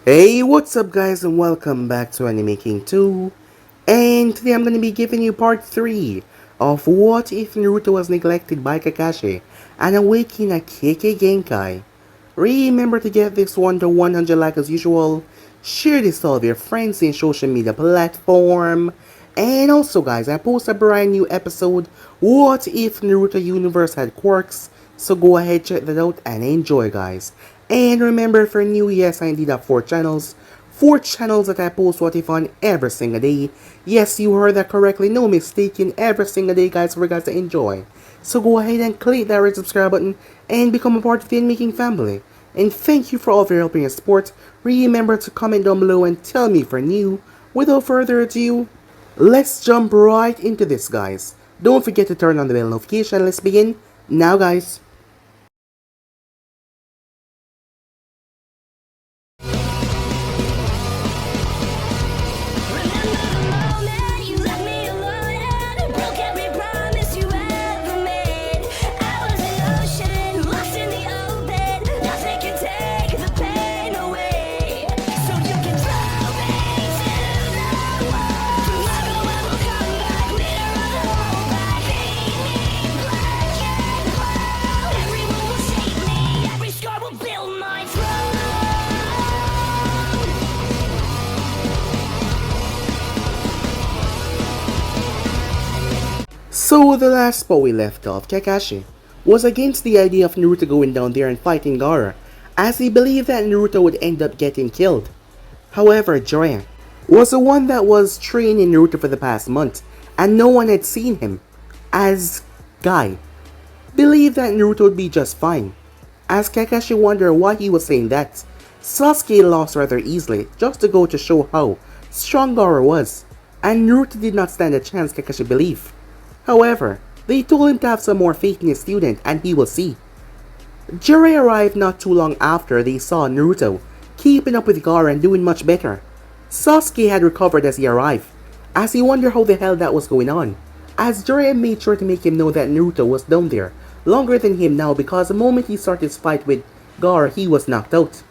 Hey, what's up guys and welcome back to Anime King 2. And today I'm going to be giving you part 3 of What If Naruto Was Neglected by Kakashi and Awaken a Kekkei Genkai. Remember to get this one to 100 likes as usual, share this to all of your friends in social media platform, and also guys, I post a brand new episode, What If Naruto Universe Had Quirks, so go ahead, check that out and enjoy guys. And remember, if you're new, yes, I indeed have 4 channels. 4 channels that I post What If on every single day. Yes, you heard that correctly, no mistaking, every single day guys for you guys to enjoy. So go ahead and click that red subscribe button and become a part of the Making family. And thank you for all of your help and your support. Remember to comment down below and tell me if you're new. Without further ado, let's jump right into this guys. Don't forget to turn on the bell notification. Let's begin now guys. So the last spot we left off, Kakashi was against the idea of Naruto going down there and fighting Gaara, as he believed that Naruto would end up getting killed. However, Jiraiya was the one that was training Naruto for the past month, and no one had seen him, as Guy believed that Naruto would be just fine. As Kakashi wondered why he was saying that, Sasuke lost rather easily, just to go to show how strong Gaara was, and Naruto did not stand a chance, Kakashi believed. However, they told him to have some more faith in his student and he will see. Jiraiya arrived not too long after they saw Naruto keeping up with Gaara and doing much better. Sasuke had recovered as he arrived, as he wondered how the hell that was going on, as Jiraiya made sure to make him know that Naruto was down there longer than him now, because the moment he started his fight with Gaara he was knocked out.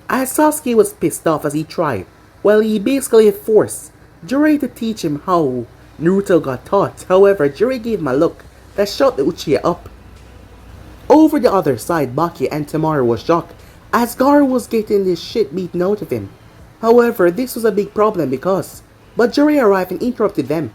As Sasuke was pissed off as he tried, well, he basically forced Jiraiya to teach him how Naruto got taught. However, Jiraiya gave him a look that shut the Uchiha up. Over the other side, Baki and Tamaru was shocked as Gaara was getting this shit beaten out of him. However, this was a big problem but Jiraiya arrived and interrupted them.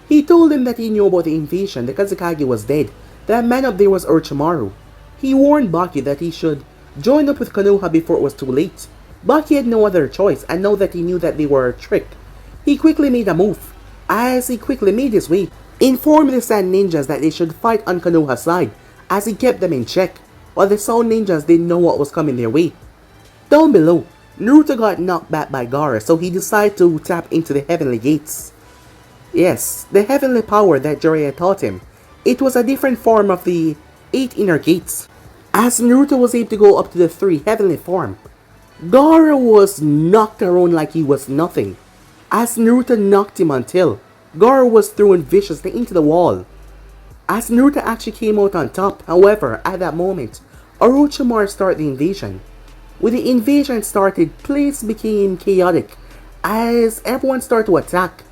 He told them that he knew about the invasion, the Kazekage was dead, that man up there was Orochimaru. He warned Baki that he should join up with Konoha before it was too late. Baki had no other choice, and now that he knew that they were tricked, he quickly made a move. As he quickly made his way, informed the Sand Ninjas that they should fight on Konoha's side, as he kept them in check, while the Sound Ninjas didn't know what was coming their way. Down below, Naruto got knocked back by Gaara, so he decided to tap into the Heavenly Gates. Yes, the heavenly power that Jiraiya taught him. It was a different form of the 8 inner gates. As Naruto was able to go up to the 3 heavenly form, Gaara was knocked around like he was nothing, as Naruto knocked him until Gaara was thrown viciously into the wall. As Naruto actually came out on top, however, at that moment, Orochimaru started the invasion. When the invasion started, place became chaotic as everyone started to attack.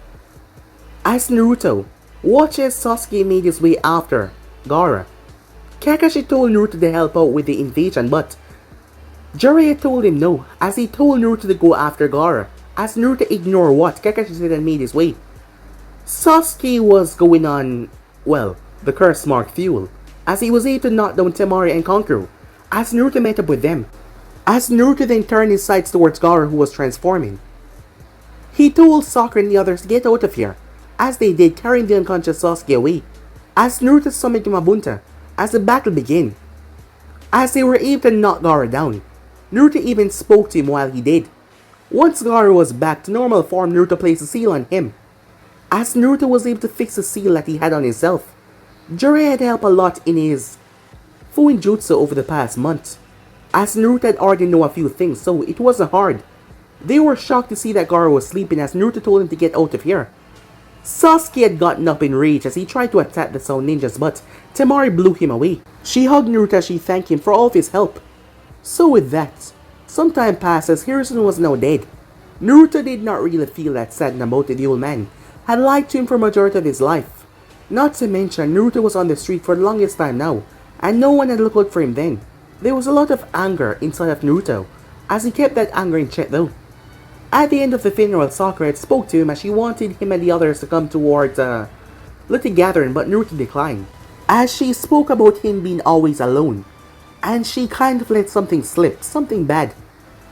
As Naruto watches Sasuke made his way after Gaara, Kakashi told Naruto to help out with the invasion, but Jiraiya told him no, as he told Naruto to go after Gaara. As Naruto ignored what Kakashi said and made his way, Sasuke was going on, well, the curse mark fuel, as he was able to knock down Temari and Kankuro, as Naruto met up with them. As Naruto then turned his sights towards Gaara, who was transforming, he told Sakura and the others to get out of here, as they did, carrying the unconscious Sasuke away. As Naruto summoned Mabunta, as the battle began, as they were able to knock Gaara down, Naruto even spoke to him while he did. Once Gaara was back to normal form, Naruto placed a seal on him. As Naruto was able to fix the seal that he had on himself, Jiraiya had helped a lot in his Fuinjutsu over the past month, as Naruto had already known a few things, so it wasn't hard. They were shocked to see that Gaara was sleeping, as Naruto told him to get out of here. Sasuke had gotten up in rage as he tried to attack the Sound Ninjas, but Temari blew him away. She hugged Naruto as she thanked him for all of his help. So with that, Some time passes, Hiruzen was now dead. Naruto did not really feel that sad about it. The old man had lied to him for majority of his life. Not to mention, Naruto was on the street for the longest time now, and no one had looked out for him then. There was a lot of anger inside of Naruto, as he kept that anger in check though. At the end of the funeral, Sakura had spoke to him as she wanted him and the others to come towards a little gathering, but Naruto declined, as she spoke about him being always alone, and she kind of let something slip, something bad.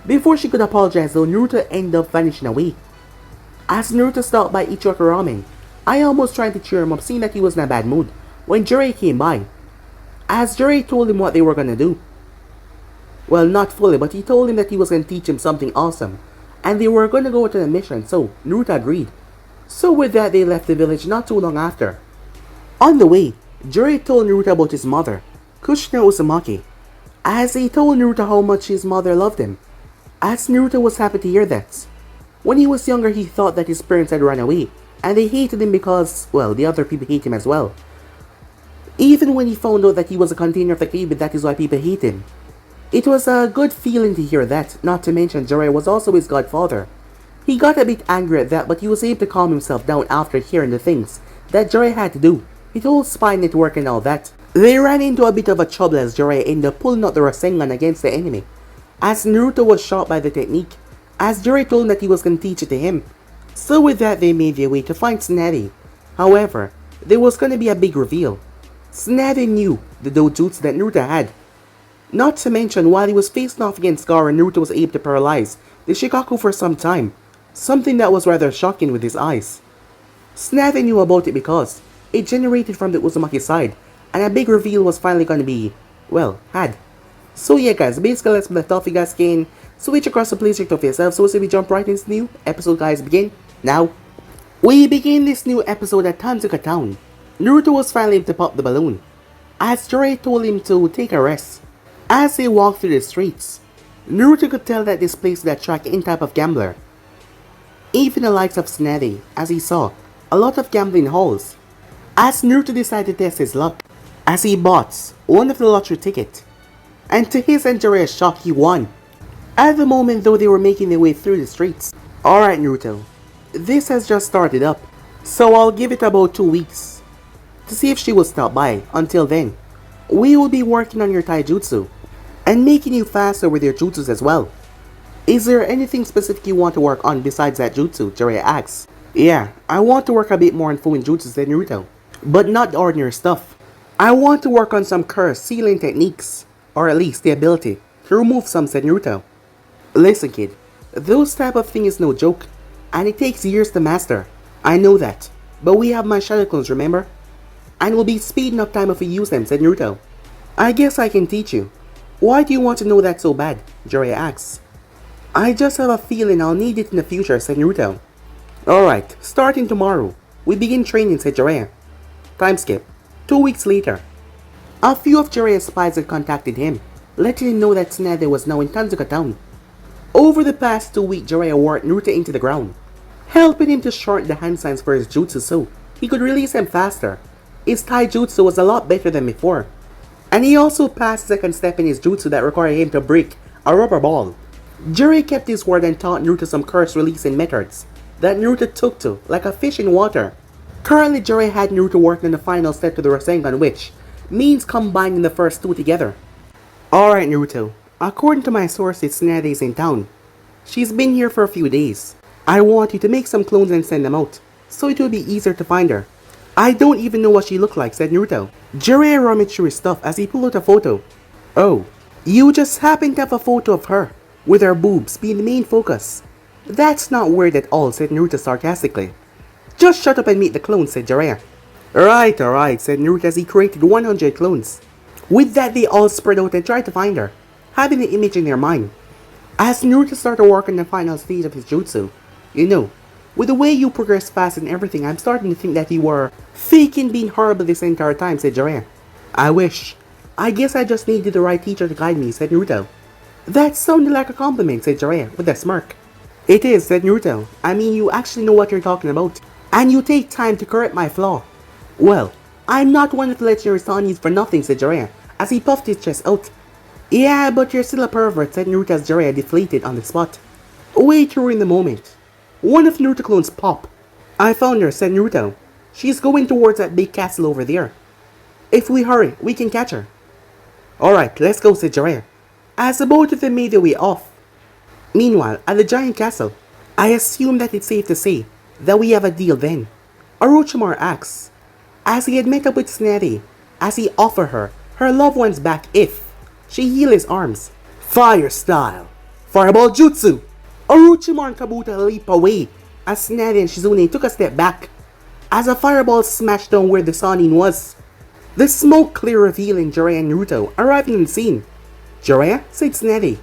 Before she could apologize though, Naruto ended up vanishing away. As Naruto stopped by Ichiro Ramen, I almost tried to cheer him up, seeing that he was in a bad mood, when Jiraiya came by. As Jiraiya told him what they were gonna do. Well, not fully, but he told him that he was gonna teach him something awesome, and they were gonna go to a mission, so Naruto agreed. So with that, they left the village not too long after. On the way, Jiraiya told Naruto about his mother, Kushina Uzumaki, as he told Naruto how much his mother loved him, as Naruto was happy to hear that. When he was younger, he thought that his parents had run away, and they hated him because, well, the other people hate him as well. Even when he found out that he was a container of the cave, that is why people hate him. It was a good feeling to hear that, not to mention Jiraiya was also his godfather. He got a bit angry at that, but he was able to calm himself down after hearing the things that Jiraiya had to do. His whole spy network and all that. They ran into a bit of a trouble as Jiraiya ended up pulling out the Rasengan against the enemy, as Naruto was shocked by the technique, as Jiraiya told him that he was going to teach it to him. So with that, they made their way to find Tsunade. However, there was going to be a big reveal. Tsunade knew the dojutsu that Naruto had. Not to mention, while he was facing off against Gaara, Naruto was able to paralyze the Shikaku for some time, something that was rather shocking with his eyes. Tsunade knew about it because it generated from the Uzumaki side, and a big reveal was finally going to be, well, had. So yeah guys, basically let's let off you guys can switch across the play check of yourself. So we jump right into this new episode guys, begin now. We begin this new episode at Tanzaku town. Naruto was finally able to pop the balloon, as Jiraiya told him to take a rest. As they walked through the streets, Naruto could tell that this place would attract any type of gambler. Even the likes of Tsunade, as he saw a lot of gambling halls. As Naruto decided to test his luck, as he bought one of the lottery tickets, and to his and Jiraiya's shock, he won. At the moment though, they were making their way through the streets. Alright Naruto, this has just started up, so I'll give it about 2 weeks to see if she will stop by. Until then, we will be working on your taijutsu, and making you faster with your jutsus as well. Is there anything specific you want to work on besides that jutsu? Jiraiya asks. Yeah, I want to work a bit more on Fuin jutsu, said Naruto, but not the ordinary stuff. I want to work on some curse sealing techniques, or at least the ability to remove some, said Naruto. Listen kid, those type of thing is no joke, and it takes years to master. I know that, but we have my shadow clones, remember? And we'll be speeding up time if we use them, said Naruto. I guess I can teach you. Why do you want to know that so bad? Jiraiya asks. I just have a feeling I'll need it in the future, said Naruto. Alright, starting tomorrow, we begin training, said Jiraiya. Time skip. 2 weeks later. A few of Jiraiya's spies had contacted him, letting him know that Tsunade was now in Tanzaku town. Over the past 2 weeks, Jiraiya worked Naruto into the ground, helping him to shorten the hand signs for his jutsu so he could release them faster. His taijutsu was a lot better than before, and he also passed the second step in his jutsu that required him to break a rubber ball. Jiraiya kept his word and taught Naruto some curse releasing methods that Naruto took to like a fish in water. Currently, Jiraiya had Naruto working on the final step to the Rasengan, which means combining the first two together. Alright Naruto, according to my sources, Tsunade is in town. She's been here for a few days. I want you to make some clones and send them out, so it will be easier to find her. I don't even know what she looked like, said Naruto. Jiraiya rummaged through his stuff as he pulled out a photo. Oh, you just happen to have a photo of her, with her boobs being the main focus. That's not weird at all, said Naruto sarcastically. Just shut up and meet the clones, said Jiraiya. Alright, said Naruto as he created 100 clones. With that, they all spread out and tried to find her, having the image in their mind. As Naruto started working on the final stage of his jutsu, you know, with the way you progress fast and everything, I'm starting to think that you were faking being horrible this entire time, said Jiraiya. I wish. I guess I just needed the right teacher to guide me, said Naruto. That sounded like a compliment, said Jiraiya with a smirk. It is, said Naruto. I mean, you actually know what you're talking about, and you take time to correct my flaw. Well, I'm not one of the legendary Sannis for nothing, said Jiraiya, as he puffed his chest out. Yeah, but you're still a pervert, said Naruto as Jiraiya deflated on the spot. Way to ruin the moment. One of Naruto clones pop. I found her, said Naruto. She's going towards that big castle over there. If we hurry, we can catch her. Alright, let's go, said Jiraiya, as the both of them made their way off. Meanwhile, at the giant castle, I assume that it's safe to say that we have a deal then. Orochimaru asks, as he had met up with Tsunade, as he offered her loved ones back if she healed his arms. Fire style. Fireball jutsu. Orochimaru and Kabuto leap away as Tsunade and Shizune took a step back as a fireball smashed down where the Sannin was. The smoke clear revealing Jiraiya and Naruto arriving on the scene. Jiraiya, said Tsunade.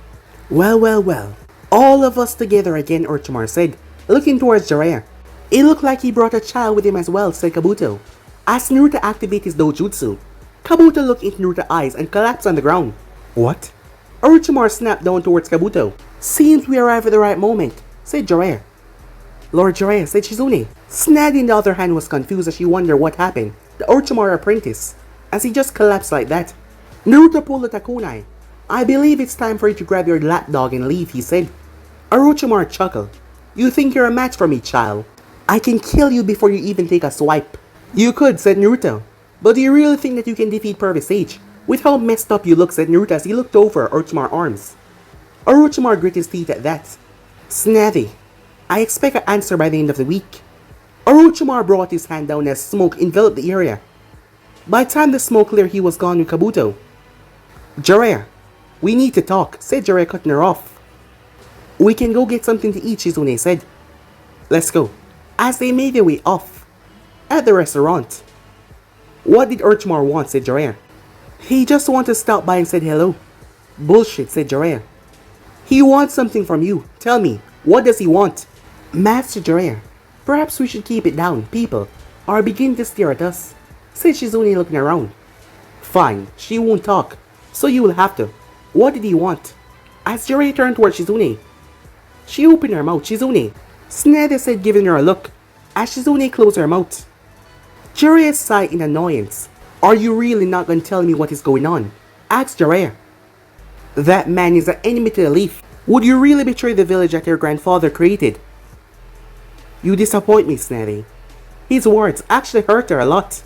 Well. All of us together again, Orochimaru said, looking towards Jiraiya. It looked like he brought a child with him as well, said Kabuto. As Naruto activated his dojutsu, Kabuto looked into Naruto's eyes and collapsed on the ground. What? Orochimaru snapped down towards Kabuto. Seems we arrived at the right moment, said Jiraiya. Lord Jiraiya, said Shizune. Tsunade, on the other hand, was confused as she wondered what happened to Orochimaru apprentice, as he just collapsed like that. Naruto pulled the kunai. I believe it's time for you to grab your lapdog and leave, he said. Orochimaru chuckled. You think you're a match for me, child? I can kill you before you even take a swipe. You could, said Naruto. But do you really think that you can defeat Perfect Sage? With how messed up you look, said Naruto as he looked over Orochimaru's arms. Orochimaru grit his teeth at that. Tsunade, I expect an answer by the end of the week. Orochimaru brought his hand down as smoke enveloped the area. By the time the smoke cleared, he was gone with Kabuto. Jiraiya, we need to talk, said Jiraiya, cutting her off. We can go get something to eat, Shizune said. Let's go. As they made their way off at the restaurant. What did Orochimaru want, said Jiraiya. He just wanted to stop by and said hello. Bullshit, said Jiraiya. He wants something from you. Tell me, what does he want? Master Jiraiya, perhaps we should keep it down. People are beginning to stare at us, said Shizune, looking around. Fine, she won't talk, so you will have to. What did he want? As Jiraiya turned towards Shizune, she opened her mouth. Shizune, Tsunade said, giving her a look, as Shizune closed her mouth. Jiraiya sighed in annoyance. Are you really not going to tell me what is going on? Asked Jiraiya. That man is an enemy to the leaf. Would you really betray the village that your grandfather created? You disappoint me, Tsunade. His words actually hurt her a lot.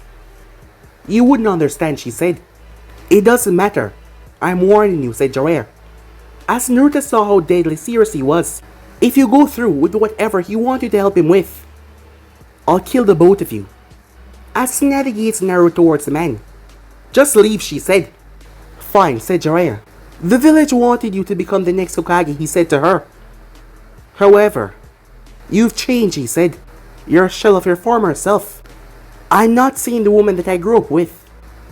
You wouldn't understand, she said. It doesn't matter. I'm warning you, said Jiraiya. As Naruto saw how deadly serious he was, if you go through with whatever he wanted to help him with, I'll kill the both of you. As Tsunade gazed Naruto towards the man. Just leave, she said. Fine, said Jiraiya. The village wanted you to become the next Hokage, he said to her. However, you've changed, he said. You're a shell of your former self. I'm not seeing the woman that I grew up with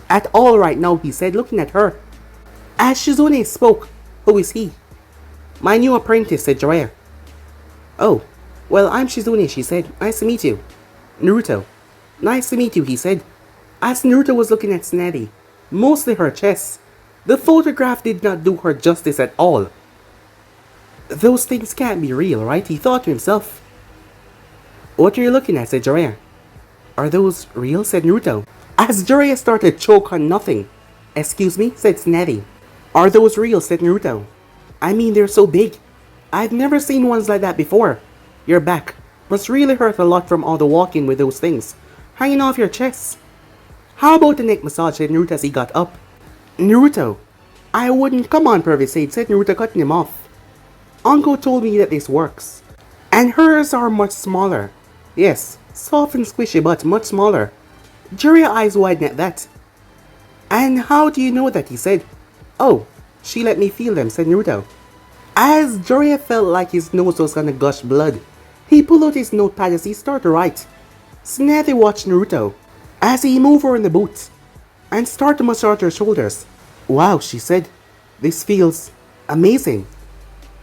at all right now, he said, looking at her. As Shizune spoke, who is he? My new apprentice, said Jiraiya. Oh, well, I'm Shizune, she said. Nice to meet you. Naruto. Nice to meet you, he said. As Naruto was looking at Tsunade, mostly her chest, the photograph did not do her justice at all. Those things can't be real, right? He thought to himself. What are you looking at, said Jiraiya. Are those real, said Naruto. As Jiraiya started to choke on nothing. Excuse me, said Tsunade. Are those real, said Naruto. I mean, they're so big. I've never seen ones like that before. Your back must really hurt a lot from all the walking with those things hanging off your chest. How about the neck massage, said Naruto as he got up. Naruto, I wouldn't. Come on, Pervert, said Naruto, cutting him off. Uncle told me that this works. And hers are much smaller. Yes, soft and squishy, but much smaller. Jiraiya's eyes widened at that. And how do you know that, he said. Oh, she let me feel them, said Naruto. As Jiraiya felt like his nose was gonna gush blood, he pulled out his notepad as he started to write. Tsunade watched Naruto as he moved her in the boots and started to massage her shoulders. Wow, she said. This feels amazing.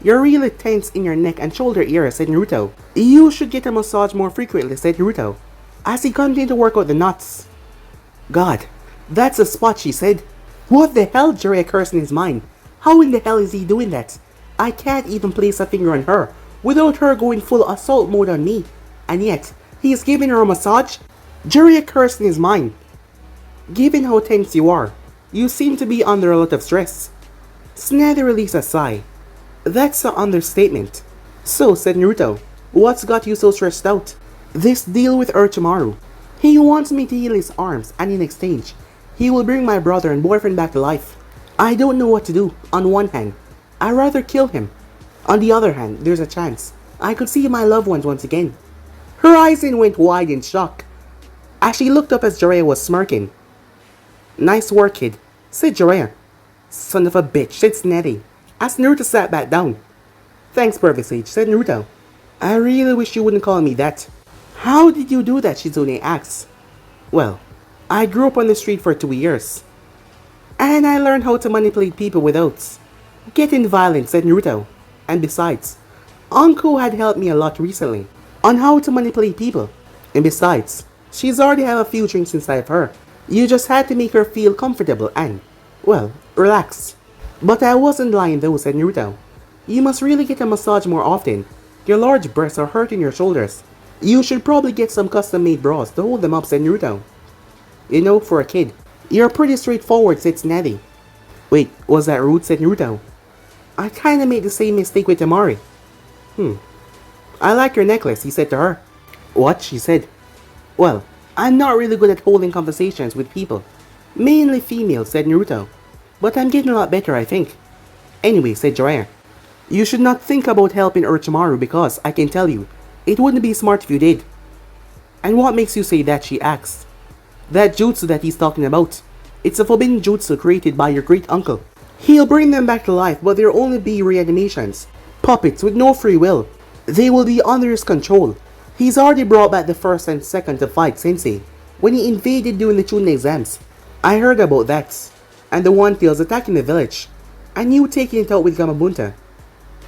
You're really tense in your neck and shoulder area, said Naruto. You should get a massage more frequently, said Naruto, as he continued to work out the knots. God, that's a spot, she said. What the hell, Jiraiya cursed in his mind. How in the hell is he doing that? I can't even place a finger on her without her going full assault mode on me. And yet, he is giving her a massage? Jiraiya cursed in his mind. Given how tense you are, you seem to be under a lot of stress. Tsunade released a sigh. That's an understatement. So, said Naruto, what's got you so stressed out? This deal with Orochimaru. He wants me to heal his arms, and in exchange, he will bring my brother and boyfriend back to life. I don't know what to do. On one hand, I'd rather kill him. On the other hand, there's a chance I could see my loved ones once again. Her eyes then went wide in shock as she looked up as Jiraiya was smirking. Nice work, kid, said Jiraiya. Son of a bitch, said Tsunade, as Naruto sat back down. Thanks, Perfect Sage, said Naruto. I really wish you wouldn't call me that. How did you do that, Shizune asked. Well, I grew up on the street for 2 years. And I learned how to manipulate people with oaths. Getting violent, said Naruto. And besides, Uncle had helped me a lot recently on how to manipulate people. And besides, she's already had a few drinks inside of her. You just had to make her feel comfortable and, well, relax. But I wasn't lying though, said Naruto. You must really get a massage more often. Your large breasts are hurting your shoulders. You should probably get some custom-made bras to hold them up, said Naruto. You know, for a kid, you're pretty straightforward, said Tsunade. Wait, was that rude, said Naruto. I kinda made the same mistake with Temari. I like your necklace, he said to her. What? She said. Well, I'm not really good at holding conversations with people. Mainly females, said Naruto. But I'm getting a lot better, I think. Anyway, said Jiraiya. You should not think about helping Orochimaru because, I can tell you, it wouldn't be smart if you did. And what makes you say that, she asked. That jutsu that he's talking about. It's a forbidden jutsu created by your great uncle. He'll bring them back to life, but they'll only be reanimations. Puppets with no free will. They will be under his control. He's already brought back the first and second to fight Sensei when he invaded during the chunin exams. I heard about that. And the one-tails attacking the village. And you taking it out with Gamabunta.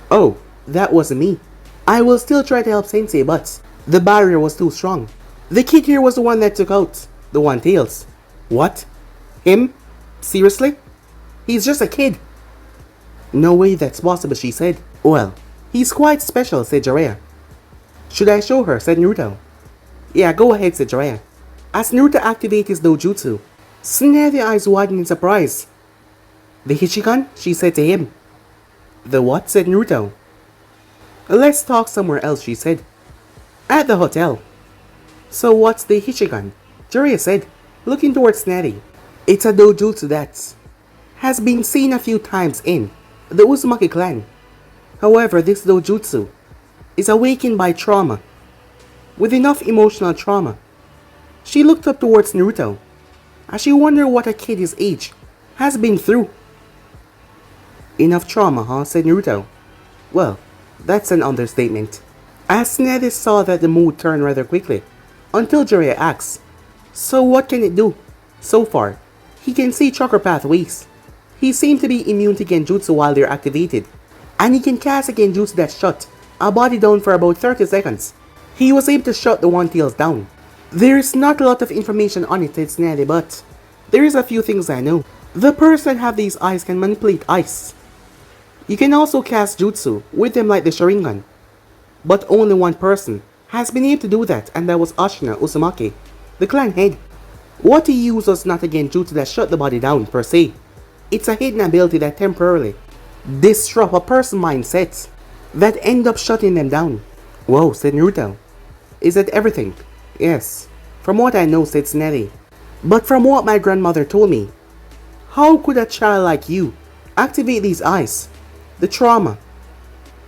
Oh, that wasn't me. I will still try to help Sensei, but the barrier was too strong. The kid here was the one that took out the one-tails. What? Him? Seriously? He's just a kid. No way that's possible, she said. Well, he's quite special, said Jiraiya. Should I show her, said Naruto. Yeah, go ahead, said Jiraiya. As Naruto activated his dojutsu, Tsunade's eyes widened in surprise. The Hichigan? She said to him. The what? Said Naruto. Let's talk somewhere else, she said. At the hotel. So what's the Hichigan? Jiraiya said, looking towards Tsunade. It's a dojutsu that has been seen a few times in the Uzumaki clan. However, this dojutsu is awakened by trauma. With enough emotional trauma. She looked up towards Naruto as she wondered what a kid his age has been through. Enough trauma, huh? Said Naruto. Well, that's an understatement. As Tsunade saw that the mood turned rather quickly, until Jiraiya asked, so what can it do? So far, he can see chakra pathways. He seemed to be immune to genjutsu while they're activated, and he can cast a genjutsu that shut a body down for about 30 seconds. He was able to shut the one-tails down. There's not a lot of information on it, said Tsunade, but there is a few things I know. The person that have these eyes can manipulate ice. You can also cast jutsu with them like the Sharingan. But only one person has been able to do that, and that was Ashina Uzumaki, the clan head. What he used was not a genjutsu that shut the body down per se. It's a hidden ability that temporarily disrupt a person's mindset that end up shutting them down. Whoa, said Naruto. Is that everything? Yes. From what I know, said Tsunade. But from what my grandmother told me, how could a child like you activate these eyes? The trauma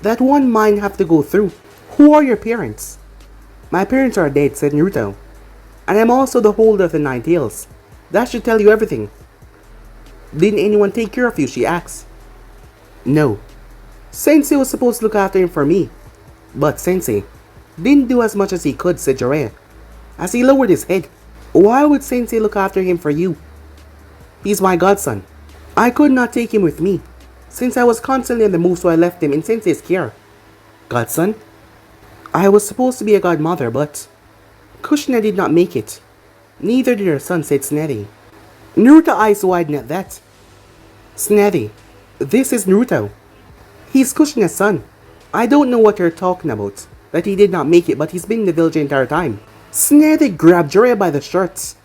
that one might have to go through. Who are your parents? My parents are dead, said Naruto. And I'm also the holder of the 9 tails. That should tell you everything. Didn't anyone take care of you? She asked. No. Sensei was supposed to look after him for me. But Sensei didn't do as much as he could, said Jiraiya, as he lowered his head. Why would Sensei look after him for you? He's my godson. I could not take him with me, since I was constantly on the move, so I left him in Sensei's care. Godson? I was supposed to be a godmother, but Kushina did not make it. Neither did her son, said Tsunade. Naruto's eyes widened at that. Tsunade, this is Naruto. He's Kushina's son. I don't know what you're talking about, that he did not make it, but he's been in the village the entire time. Tsunade grabbed Jiraiya by the shorts.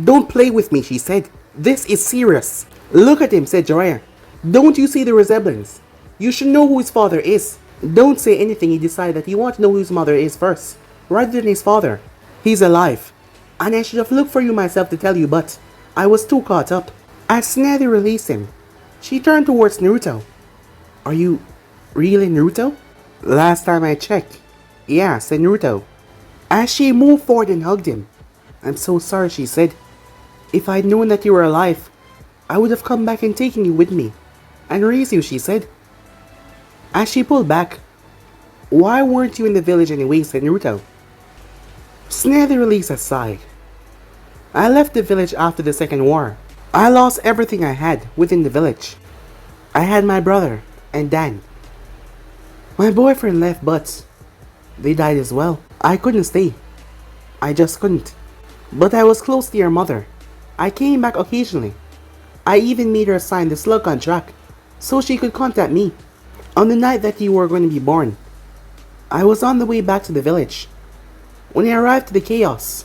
Don't play with me, she said. This is serious. Look at him, said Jiraiya. Don't you see the resemblance? You should know who his father is. Don't say anything. He decided that he wants to know who his mother is first, rather than his father. He's alive. And I should have looked for you myself to tell you, but I was too caught up. As Tsunade released him, she turned towards Naruto. Are you really Naruto? Last time I checked, yeah, said Naruto. As she moved forward and hugged him. I'm so sorry, she said. If I'd known that you were alive, I would have come back and taken you with me. And raised you, she said. As she pulled back, why weren't you in the village anyway, said Naruto. Tsunade released a sigh. I left the village after the Second War. I lost everything I had within the village. I had my brother and Dan. My boyfriend left, but they died as well. I couldn't stay. I just couldn't. But I was close to your mother. I came back occasionally. I even made her sign the slug contract so she could contact me. On the night that you were going to be born, I was on the way back to the village. When I arrived to the chaos,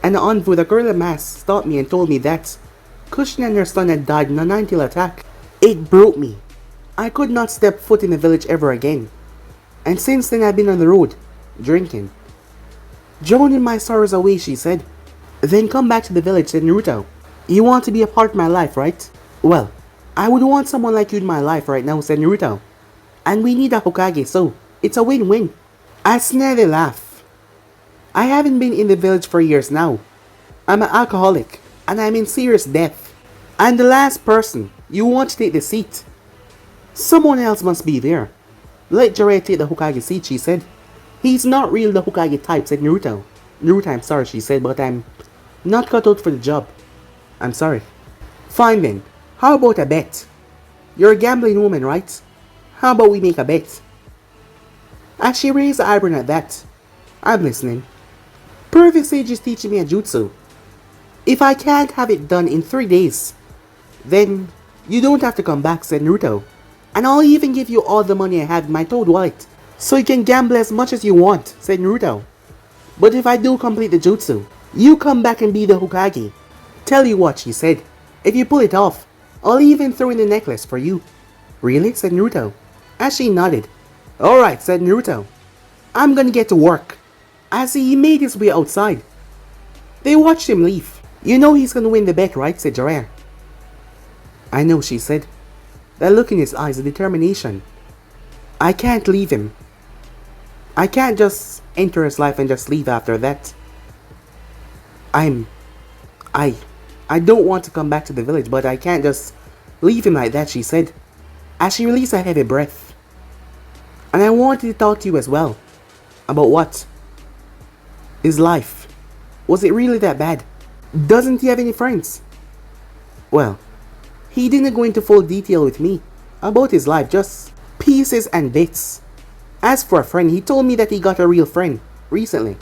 an aunt with a gorilla mask stopped me and told me that Kushina and her son had died in a 9-tail attack. It broke me. I could not step foot in the village ever again. And since then I've been on the road, drinking. Droning my sorrows away, she said. Then come back to the village, said Naruto. You want to be a part of my life, right? Well, I would want someone like you in my life right now, said Naruto. And we need a Hokage, so it's a win-win. As Tsunade laughed. I haven't been in the village for years now. I'm an alcoholic, and I'm in serious debt. I'm the last person you want to take the seat. Someone else must be there. Let Jiraiya take the Hokage seat, she said. He's not really the Hokage type, said Naruto. Naruto, I'm sorry, she said, but I'm not cut out for the job. I'm sorry. Fine then. How about a bet? You're a gambling woman, right? How about we make a bet? As she raised the eyebrow at that, I'm listening. Perfect Sage is teaching me a jutsu. If I can't have it done in 3 days, then you don't have to come back, said Naruto. And I'll even give you all the money I have in my Toad wallet, so you can gamble as much as you want, said Naruto. But if I do complete the jutsu, you come back and be the Hokage. Tell you what, she said. If you pull it off, I'll even throw in the necklace for you. Really? Said Naruto. As she nodded. Alright, said Naruto. I'm gonna get to work. As he made his way outside. They watched him leave. You know he's gonna win the bet, right? Said Jiraiya. I know, she said. That look in his eyes, the determination. I can't leave him. I can't just enter his life and just leave after that. I don't want to come back to the village, but I can't just leave him like that, she said, as she released a heavy breath. And I wanted to talk to you as well. About what? His life. Was it really that bad? Doesn't he have any friends? Well, he didn't go into full detail with me about his life, just pieces and bits. As for a friend, he told me that he got a real friend recently.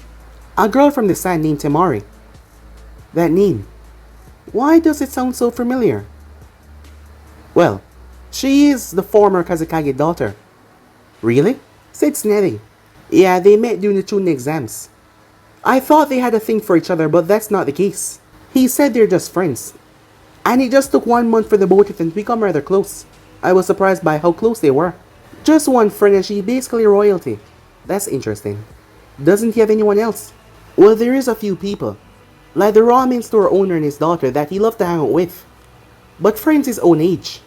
A girl from the sand named Temari. That name. Why does it sound so familiar? Well, she is the former Kazekage daughter. Really? Said Tsunade. Yeah, they met during the chunin exams. I thought they had a thing for each other, but that's not the case. He said they're just friends. And it just took 1 month for the both of them to become rather close. I was surprised by how close they were. Just one friend and she's basically royalty. That's interesting. Doesn't he have anyone else? Well, there is a few people. Like the ramen store owner and his daughter that he loved to hang out with. But friends his own age.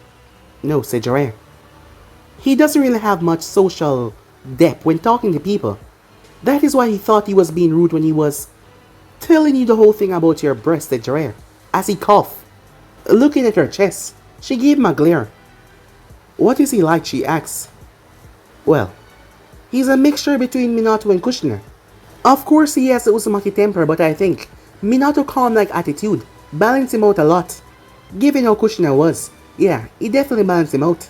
No, said Jiraiya. He doesn't really have much social depth when talking to people. That is why he thought he was being rude when he was telling you the whole thing about your breast, said Jiraiya, as he coughed. Looking at her chest, she gave him a glare. What is he like, she asked. Well, he's a mixture between Minato and Kushina. Of course he has the Uzumaki temper, but I think Minato calm-like attitude balanced him out a lot. Given how Kushina was, yeah, he definitely balanced him out.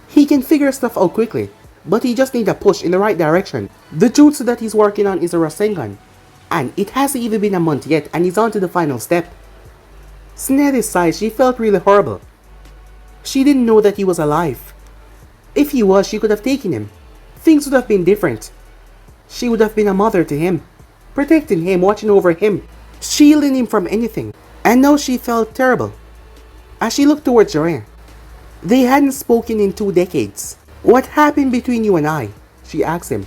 He can figure stuff out quickly, but he just needs a push in the right direction. The jutsu that he's working on is a Rasengan, and it hasn't even been a month yet and he's on to the final step. Tsunade's sighed, she felt really horrible. She didn't know that he was alive. If he was, she could have taken him. Things would have been different. She would have been a mother to him, protecting him, watching over him, shielding him from anything. And now she felt terrible. As she looked towards Jiraiya. They hadn't spoken in 2 decades. What happened between you and I? She asked him.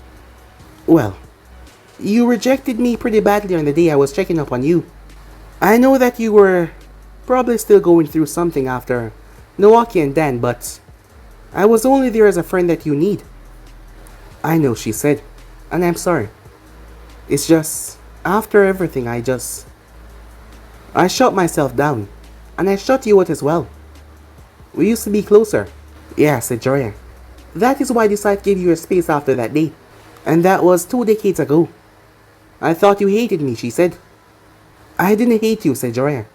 Well, you rejected me pretty badly on the day I was checking up on you. I know that you were probably still going through something after Naruto and Dan, but I was only there as a friend that you need. I know, she said, and I'm sorry. It's just, after everything, I shut myself down, and I shut you out as well. We used to be closer. Yeah, said Jorah. That is why I decided to give you a space after that day, and that was 2 decades ago. I thought you hated me, she said. I didn't hate you, said Jorah.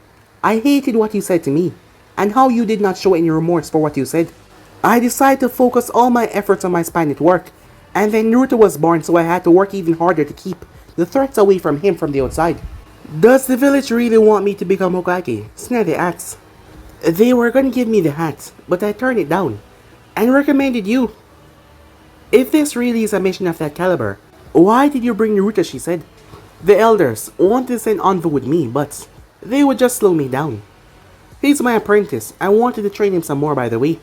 I hated what you said to me, and how you did not show any remorse for what you said. I decided to focus all my efforts on my spine at work, and then Naruto was born, so I had to work even harder to keep the threats away from him from the outside. Does the village really want me to become Hokage? Snetty asked. They were going to give me the hat, but I turned it down, and recommended you. If this really is a mission of that caliber, why did you bring Naruto, she said. The elders wanted to send Anvo with me, but they would just slow me down. He's my apprentice. I wanted to train him some more, by the way.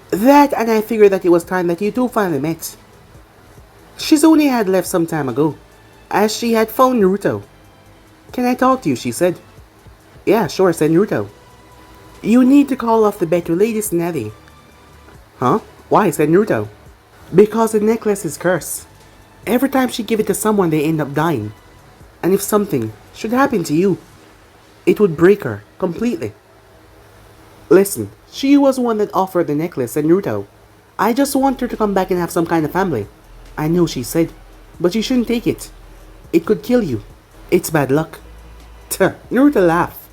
That, and I figured that it was time that you two finally met. Shizune had left some time ago, as she had found Naruto. Can I talk to you, she said. Yeah, sure, said Naruto. You need to call off the bet to Lady Snetty. Huh? Why, said Naruto. Because the necklace is cursed. Every time she give it to someone, they end up dying. And if something should happen to you, it would break her completely. Listen, she was one that offered the necklace, said Naruto. I just want her to come back and have some kind of family. I know, she said, but you shouldn't take it. It could kill you. It's bad luck. Naruto laughed.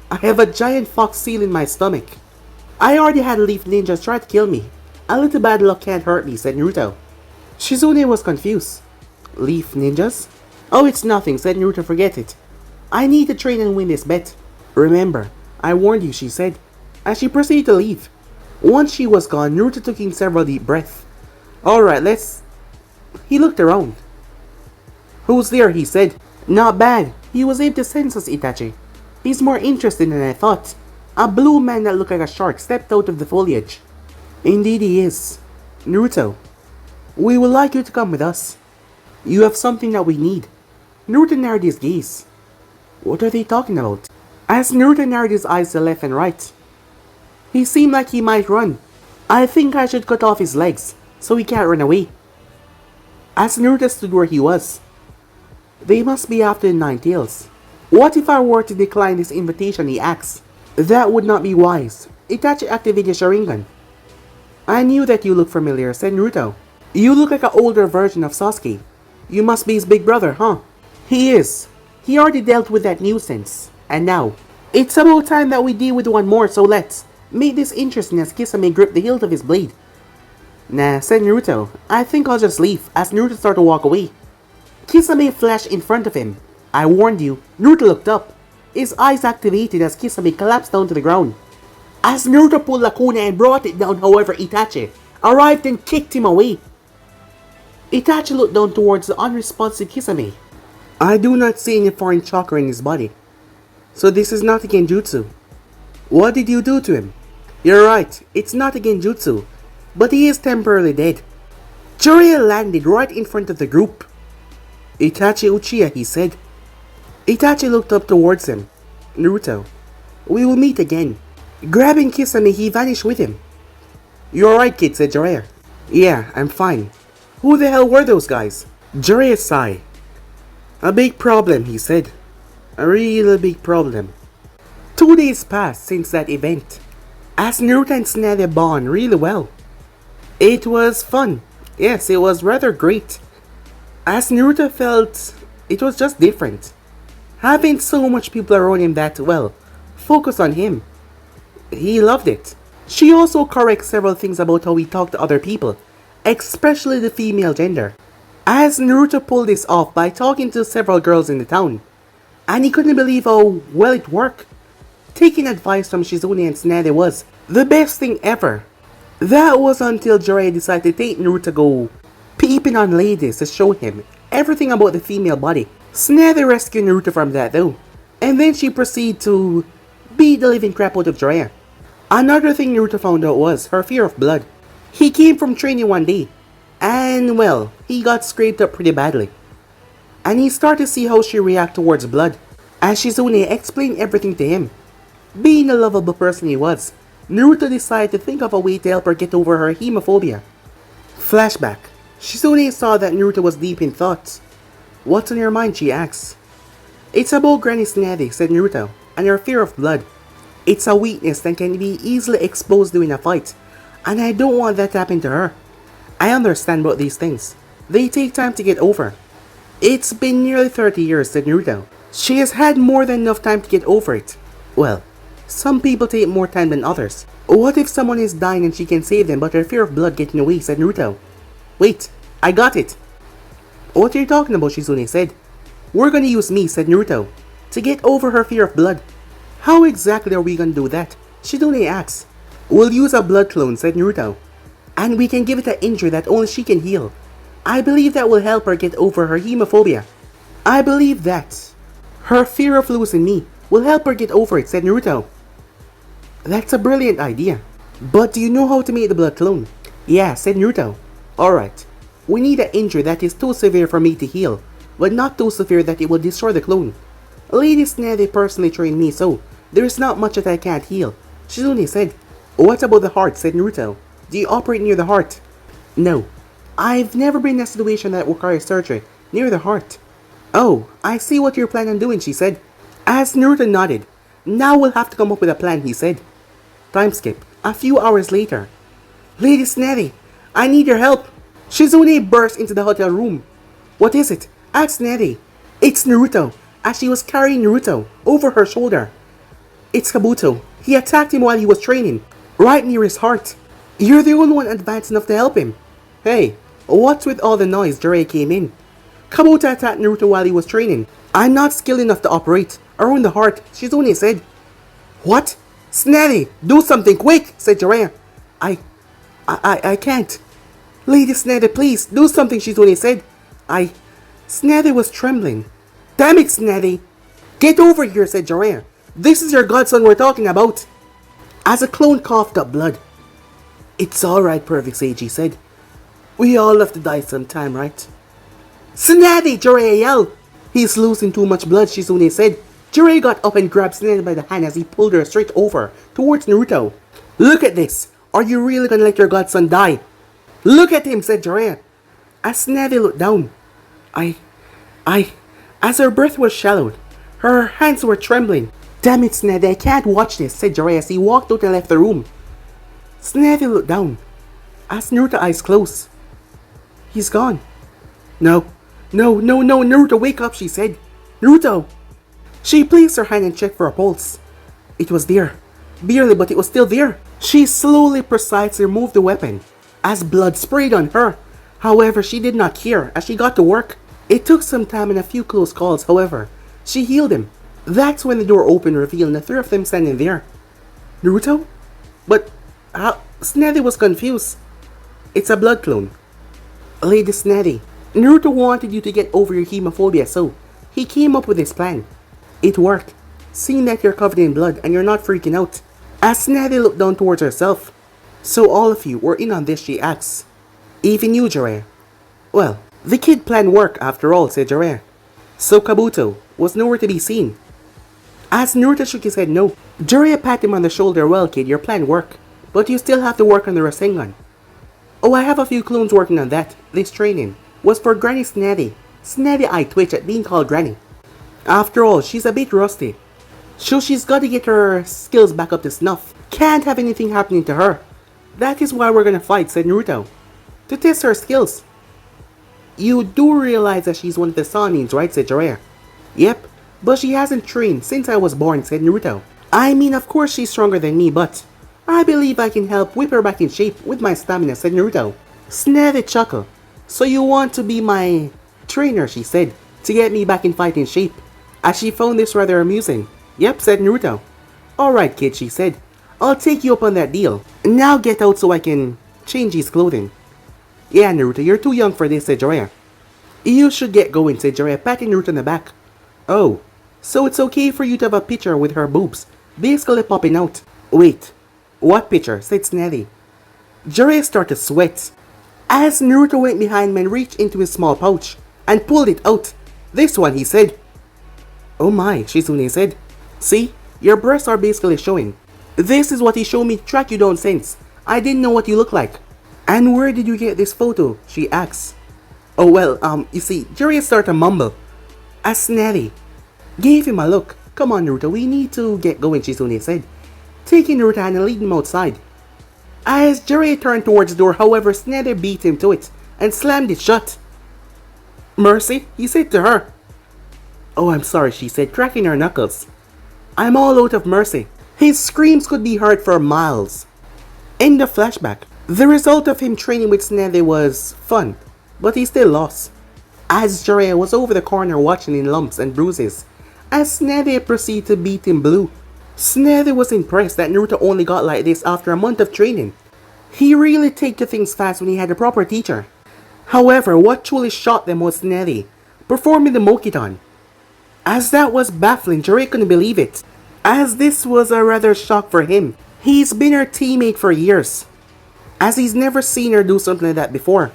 I have a giant fox seal in my stomach. I already had leaf ninjas try to kill me. A little bad luck can't hurt me, said Naruto. Shizune was confused. Leaf ninjas? Oh, it's nothing, said Naruto, forget it. I need to train and win this bet. Remember, I warned you, she said, as she proceeded to leave. Once she was gone, Naruto took in several deep breaths. Alright, let's... He looked around. Who's there, he said. Not bad. He was able to sense us, Itachi. He's more interesting than I thought. A blue man that looked like a shark stepped out of the foliage. Indeed he is. Naruto, we would like you to come with us. You have something that we need. Naruto narrowed his gaze. What are they talking about? As Naruto narrowed his eyes to left and right, he seemed like he might run. I think I should cut off his legs, so he can't run away. As Naruto stood where he was, they must be after the Nine Tails. What if I were to decline this invitation, he asked. That would not be wise. Itachi activated Sharingan. I knew that you look familiar, said Naruto. You look like an older version of Sasuke. You must be his big brother, huh? He is. He already dealt with that nuisance. And now, it's about time that we deal with one more, so let's make this interesting as Kisame gripped the hilt of his blade. Nah, said Naruto. I think I'll just leave, as Naruto started to walk away. Kisame flashed in front of him. I warned you. Naruto looked up. His eyes activated as Kisame collapsed down to the ground. As Naruto pulled the kunai and brought it down, however, Itachi arrived and kicked him away. Itachi looked down towards the unresponsive Kisame. I do not see any foreign chakra in his body. So this is not a genjutsu. What did you do to him? You're right, it's not a genjutsu, but he is temporarily dead. Jiraiya landed right in front of the group. Itachi Uchiha, he said. Itachi looked up towards him. Naruto, we will meet again. Grabbing Kisame, he vanished with him. You alright, kid, said Jiraiya. Yeah, I'm fine. Who the hell were those guys? Jiraiya sighed. A big problem, he said. A real big problem. 2 days passed since that event, as Naruto and Tsunade bond really well. It was fun. Yes, it was rather great. As Naruto felt it was just different. Having so much people around him that, well, focus on him. He loved it. She also corrects several things about how he talked to other people, especially the female gender. As Naruto pulled this off by talking to several girls in the town, and he couldn't believe how well it worked. Taking advice from Shizune and Tsunade was the best thing ever. That was until Jiraiya decided to take Naruto go peeping on ladies to show him everything about the female body. Tsunade rescued Naruto from that though, and then she proceeded to beat the living crap out of Jiraiya. Another thing Naruto found out was her fear of blood. He came from training one day, and well, he got scraped up pretty badly. And he started to see how she reacted towards blood, as Shizune explained everything to him. Being a lovable person he was, Naruto decided to think of a way to help her get over her hemophobia. Flashback. Shizune saw that Naruto was deep in thoughts. "What's on your mind?" she asks. "It's about Granny Tsunade," said Naruto, "and her fear of blood. It's a weakness that can be easily exposed during a fight, and I don't want that to happen to her. I understand about these things. They take time to get over." "It's been nearly 30 years, said Naruto. "She has had more than enough time to get over it." "Well, some people take more time than others. What if someone is dying and she can save them but her fear of blood getting away," said Naruto. "Wait, I got it." "What are you talking about?" Shizune said. "We're gonna use me," said Naruto, "to get over her fear of blood." "How exactly are we gonna do that?" Shizune asks. "We'll use a blood clone," said Naruto, "and we can give it an injury that only she can heal. I believe that will help her get over her hemophobia." "I believe that her fear of losing me will help her get over it," said Naruto. "That's a brilliant idea. But do you know how to make the blood clone?" "Yeah," said Naruto. "Alright. We need an injury that is too severe for me to heal, but not too severe that it will destroy the clone. Lady Tsunade personally trained me, so there is not much that I can't heal," Shizune said. "What about the heart?" said Naruto. "Do you operate near the heart?" "No. I've never been in a situation that requires surgery near the heart." "Oh, I see what you're planning on doing," she said. As Naruto nodded, "Now we'll have to come up with a plan," he said. Time skip. A few hours later. "Lady Tsunade, I need your help." Shizune burst into the hotel room. "What is it?" asked Tsunade. "It's Naruto," as she was carrying Naruto over her shoulder. "It's Kabuto. He attacked him while he was training, right near his heart. You're the only one advanced enough to help him." "Hey, what's with all the noise?" Jiraiya came in. "Kabuto attacked Naruto while he was training. I'm not skilled enough to operate around the heart," Shizune said. "What? Tsunade, do something quick," said Jiraiya. I can't." "Lady Tsunade, please, do something," Shizune said. Tsunade was trembling. "Damn it, Tsunade." "Get over here," said Jiraiya. "This is your godson we're talking about." As a clone coughed up blood. "It's alright, Perfect Sage," he said. "We all have to die sometime, right?" "Tsunade!" Jiraiya yelled. "He's losing too much blood," Shizune said. Jiraiya got up and grabbed Tsunade by the hand as he pulled her straight over towards Naruto. "Look at this! Are you really gonna let your godson die?" "Look at him," said Jiraiya. As Tsunade looked down, as her breath was shallowed, her hands were trembling. "Damn it, Tsunade, I can't watch this," said Jiraiya as he walked out and left the room. Tsunade looked down, as Naruto's eyes closed. "He's gone." No, Naruto, wake up," she said. "Naruto!" She placed her hand and checked for a pulse. It was there. Barely, but it was still there. She slowly, precisely removed the weapon, as blood sprayed on her. However, she did not care, as she got to work. It took some time and a few close calls, however. She healed him. That's when the door opened, revealing the three of them standing there. "Naruto? But how?" Tsunade was confused. "It's a blood clone." "Lady Tsunade, Naruto wanted you to get over your hemophobia, so he came up with this plan. It worked, seeing that you're covered in blood and you're not freaking out." As Tsunade looked down towards herself. "So all of you were in on this," she asks. "Even you, Jiraiya." "Well, the kid plan worked after all," said Jiraiya. "So Kabuto was nowhere to be seen." As Naruto shook his head no, Jiraiya patted him on the shoulder. "Well, kid, your plan worked, but you still have to work on the Rasengan." "Oh, I have a few clones working on that. This training was for Granny Tsunade." Tsunade eye twitched at being called Granny. After all, she's a bit rusty, so she's got to get her skills back up to snuff. Can't have anything happening to her. "That is why we're gonna fight," said Naruto. "To test her skills." "You do realize that she's one of the Sannins, right?" said Jiraiya. "Yep, but she hasn't trained since I was born," said Naruto. "I mean, of course she's stronger than me, but I believe I can help whip her back in shape with my stamina," said Naruto. Tsunade chuckled. "So you want to be my trainer," she said, "to get me back in fighting shape?" As she found this rather amusing. "Yep," said Naruto. "Alright, kid," she said. "I'll take you up on that deal. Now get out so I can change his clothing." "Yeah, Naruto, you're too young for this," said Jiraiya. "You should get going," said Jiraiya, patting Naruto on the back. "Oh, so it's okay for you to have a picture with her boobs basically popping out." "Wait, What picture? Said Snetty. Jiraiya started to sweat as Naruto went behind him and reached into his small pouch and pulled it out. This one, he said. Oh my, Shizune said. See, your breasts are basically showing. This is what he showed me to track you down since. I didn't know what you look like. And where did you get this photo? She asked. Oh well, you see, Jiraiya started to mumble as Snetty gave him a look. Come on Naruto, we need to get going, Shizune said, taking Naruto hand and leading him outside. As Jiraiya turned towards the door, however, Snetty beat him to it and slammed it shut. Mercy, he said to her. Oh, I'm sorry, she said, cracking her knuckles. I'm all out of mercy. His screams could be heard for miles. In the flashback, the result of him training with Snetty was fun, but he still lost. As Jiraiya was over the corner watching in lumps and bruises, as Snetty proceeded to beat him blue. Snetty was impressed that Naruto only got like this after a month of training. He really took to things fast when he had a proper teacher. However, what truly shocked them was Snetty performing the Mokidan. As that was baffling, Jiraiya couldn't believe it, as this was a rather shock for him. He's been her teammate for years, as he's never seen her do something like that before.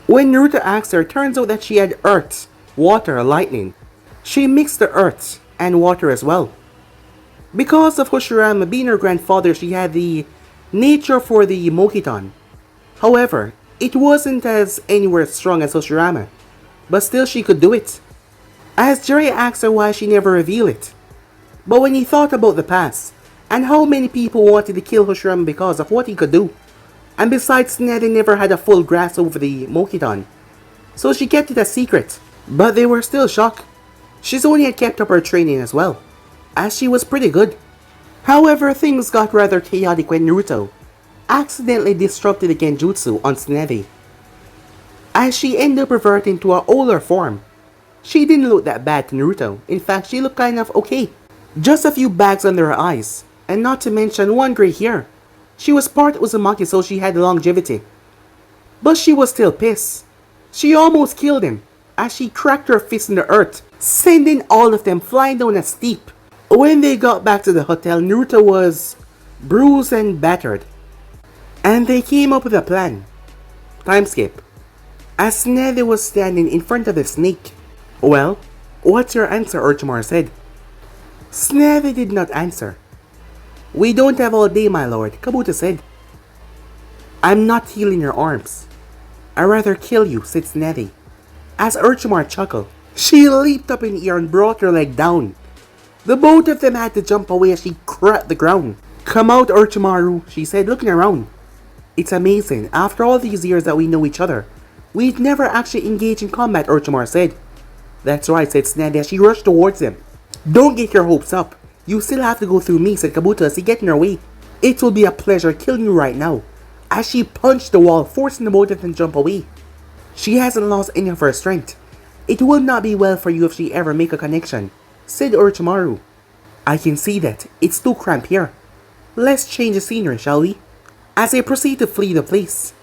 When Naruto asked her, it turns out that she had earth, water, lightning. She mixed the earth and water as well. Because of Hashirama being her grandfather, she had the nature for the Mokidan. However, it wasn't as anywhere strong as Hashirama, but still she could do it. As Jiraiya asked her why she never revealed it. But when he thought about the past, and how many people wanted to kill Hashirama because of what he could do, and besides Snetty never had a full grasp over the Mokidan, so she kept it a secret. But they were still shocked. Shizune had kept up her training as well, as she was pretty good. However, things got rather chaotic when Naruto accidentally disrupted the Genjutsu on Snetty, as she ended up reverting to her older form. She didn't look that bad to Naruto. In fact, she looked kind of okay. Just a few bags under her eyes, and not to mention one gray hair. She was part Uzumaki, so she had longevity. But she was still pissed. She almost killed him as she cracked her fist in the earth, sending all of them flying down a steep. When they got back to the hotel, Naruto was bruised and battered, and they came up with a plan. Time skip. As Snetty was standing in front of the snake. Well, what's your answer? Orochimaru said. Snetty did not answer. We don't have all day, my lord, Kabuto said. I'm not healing your arms. I'd rather kill you, said Snetty. As Orochimaru chuckled, she leaped up in the air and brought her leg down. The both of them had to jump away as she cracked the ground. Come out, Orochimaru, she said, looking around. It's amazing, after all these years that we know each other, we'd never actually engaged in combat, Orochimaru said. That's right, said Snetty as she rushed towards him. Don't get your hopes up. You still have to go through me, said Kabuto as he get in her way. It will be a pleasure killing you right now, as she punched the wall, forcing the both of them to jump away. She hasn't lost any of her strength. It will not be well for you if she ever make a connection, said Orochimaru. I can see that. It's too cramped here. Let's change the scenery, shall we? As they proceed to flee the place,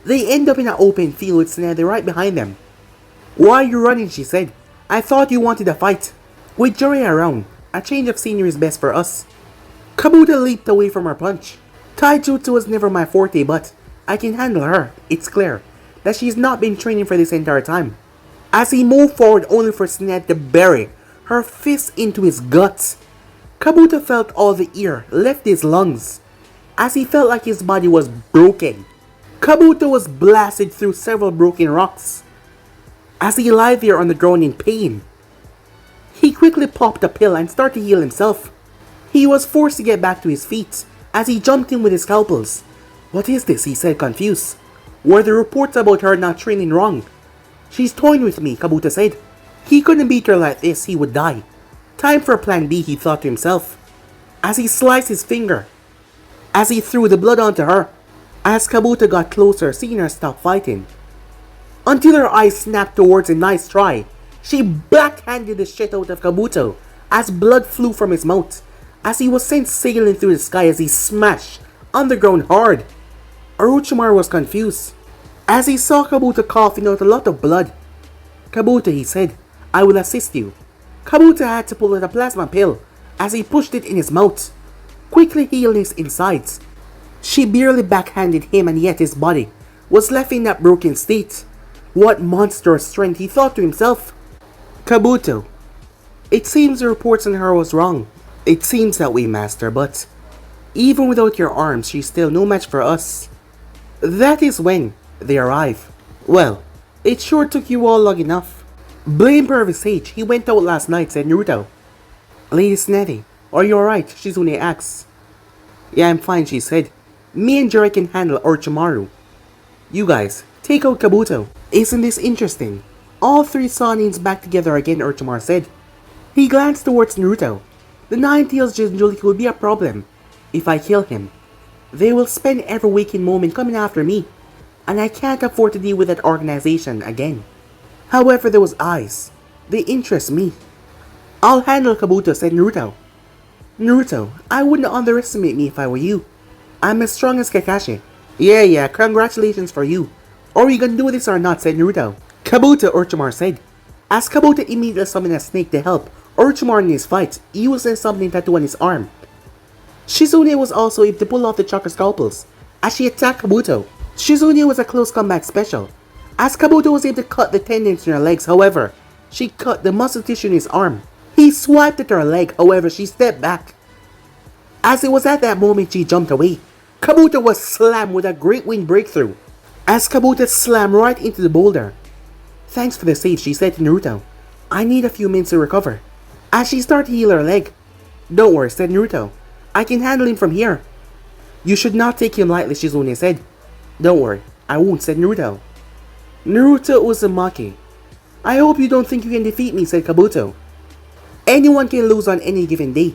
they end up in an open field with Snetty right behind them. Why are you running? She said. I thought you wanted a fight. With Jiraiya around, a change of scenery is best for us. Kabuto leaped away from her punch. Taijutsu was never my forte, but I can handle her. It's clear that she's not been training for this entire time. As he moved forward only for Snetty to bury her fist into his guts, Kabuto felt all the air left his lungs, as he felt like his body was broken. Kabuto was blasted through several broken rocks, as he lay there on the ground in pain. He quickly popped a pill and started to heal himself. He was forced to get back to his feet as he jumped in with his scalpels. What is this? He said, confused. Were the reports about her not training wrong? She's toying with me, Kabuto said. He couldn't beat her like this, he would die. Time for plan B, he thought to himself, as he sliced his finger, as he threw the blood onto her. As Kabuto got closer, seeing her stop fighting, until her eyes snapped towards a nice try, she backhanded the shit out of Kabuto as blood flew from his mouth, as he was sent sailing through the sky as he smashed on the ground hard. Orochimaru was confused as he saw Kabuto coughing out a lot of blood. Kabuto, he said, I will assist you. Kabuto had to pull out a plasma pill as he pushed it in his mouth, quickly healing his insides. She barely backhanded him and yet his body was left in that broken state. What monstrous strength, he thought to himself. Kabuto. It seems the reports on her was wrong. It seems that way, Master, but even without your arms, she's still no match for us. That is when they arrive. Well, it sure took you all long enough. Blame Pervert Sage, he went out last night, said Naruto. Lady Snetty, are you alright? Shizune asks. Yeah, I'm fine, she said. Me and Jiraiya can handle Orochimaru. You guys, take out Kabuto. Isn't this interesting? All three Sannins back together again, Orochimaru said. He glanced towards Naruto. The Nine-Tails Jinchuriki will be a problem. If I kill him, they will spend every waking moment coming after me, and I can't afford to deal with that organization again. However, those eyes, they interest me. I'll handle Kabuto, said Naruto. Naruto, I wouldn't underestimate me if I were you. I'm as strong as Kakashi. Yeah, congratulations for you. Are we gonna do this or not, said Naruto. Kabuto, Orochimaru said. As Kabuto immediately summoned a snake to help Orochimaru in his fight, using something tattoo on his arm. Shizune was also able to pull off the chakra scalpels as she attacked Kabuto. Shizune was a close combat special, as Kabuto was able to cut the tendons in her legs. However, she cut the muscle tissue in his arm. He swiped at her leg, however she stepped back. As it was at that moment she jumped away, Kabuto was slammed with a great wind breakthrough, as Kabuto slammed right into the boulder. Thanks for the save, she said to Naruto. I need a few minutes to recover. As she started to heal her leg. Don't worry, said Naruto. I can handle him from here. You should not take him lightly, Shizune said. Don't worry, I won't, said Naruto. Naruto Uzumaki. I hope you don't think you can defeat me, said Kabuto. Anyone can lose on any given day.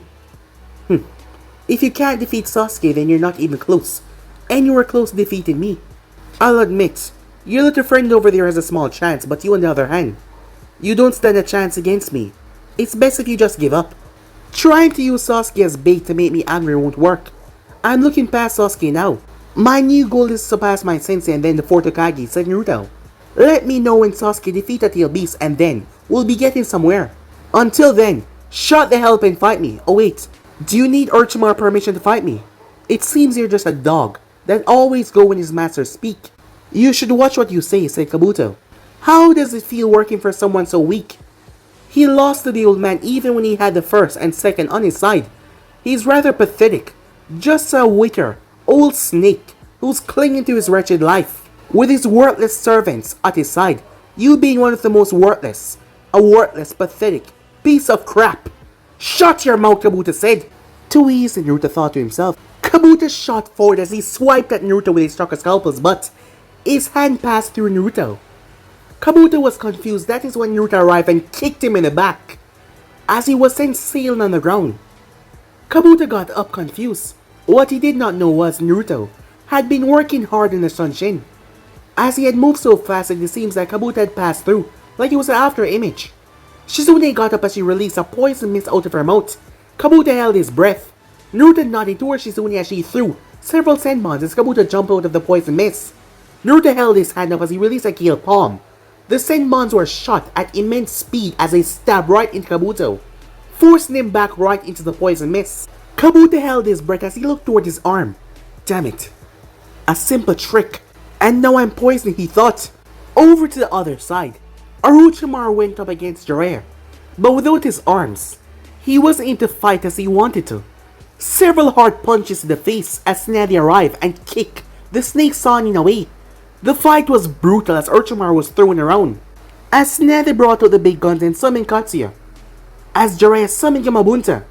If you can't defeat Sasuke, then you're not even close. And you were close to defeating me. I'll admit, your little friend over there has a small chance, but you on the other hand, you don't stand a chance against me. It's best if you just give up. Trying to use Sasuke as bait to make me angry won't work. I'm looking past Sasuke now. My new goal is to surpass my sensei and then the fourth Hokage, said Naruto. Let me know when Sasuke defeats a tail beast and then we'll be getting somewhere. Until then, shut the hell up and fight me. Oh wait, do you need Orochimaru permission to fight me? It seems you're just a dog that always go when his masters speak. You should watch what you say, said Kabuto. How does it feel working for someone so weak? He lost to the old man even when he had the first and second on his side. He's rather pathetic. Just a wicker, old snake who's clinging to his wretched life. With his worthless servants at his side, you being one of the most worthless. A worthless, pathetic piece of crap. Shut your mouth, Kabuto said. Too easy, Naruto thought to himself. Kabuto shot forward as he swiped at Naruto with his chakra scalpels, but his hand passed through Naruto. Kabuto was confused. That is when Naruto arrived and kicked him in the back, as he was sent sailing on the ground. Kabuto got up confused. What he did not know was Naruto had been working hard in the Shunshin, as he had moved so fast that it seems that Kabuto had passed through, like it was an after image. Shizune got up as she released a poison mist out of her mouth. Kabuto held his breath. Naruto nodded towards Shizune as she threw several senbons as Kabuto jumped out of the poison mist. Naruto held his hand up as he released a kill palm. The senbons were shot at immense speed as they stabbed right into Kabuto, forcing him back right into the poison mist. Kabuto held his breath as he looked toward his arm. Damn it. A simple trick. And now I'm poisoned, he thought. Over to the other side, Orochimaru went up against Jiraiya, but without his arms, he wasn't able to fight as he wanted to. Several hard punches to the face as Snetty arrived and kicked the snake Sannin away. The fight was brutal as Orochimaru was thrown around, as Snetty brought out the big guns and summoned Katsuya, as Jiraiya summoned Yamabunta.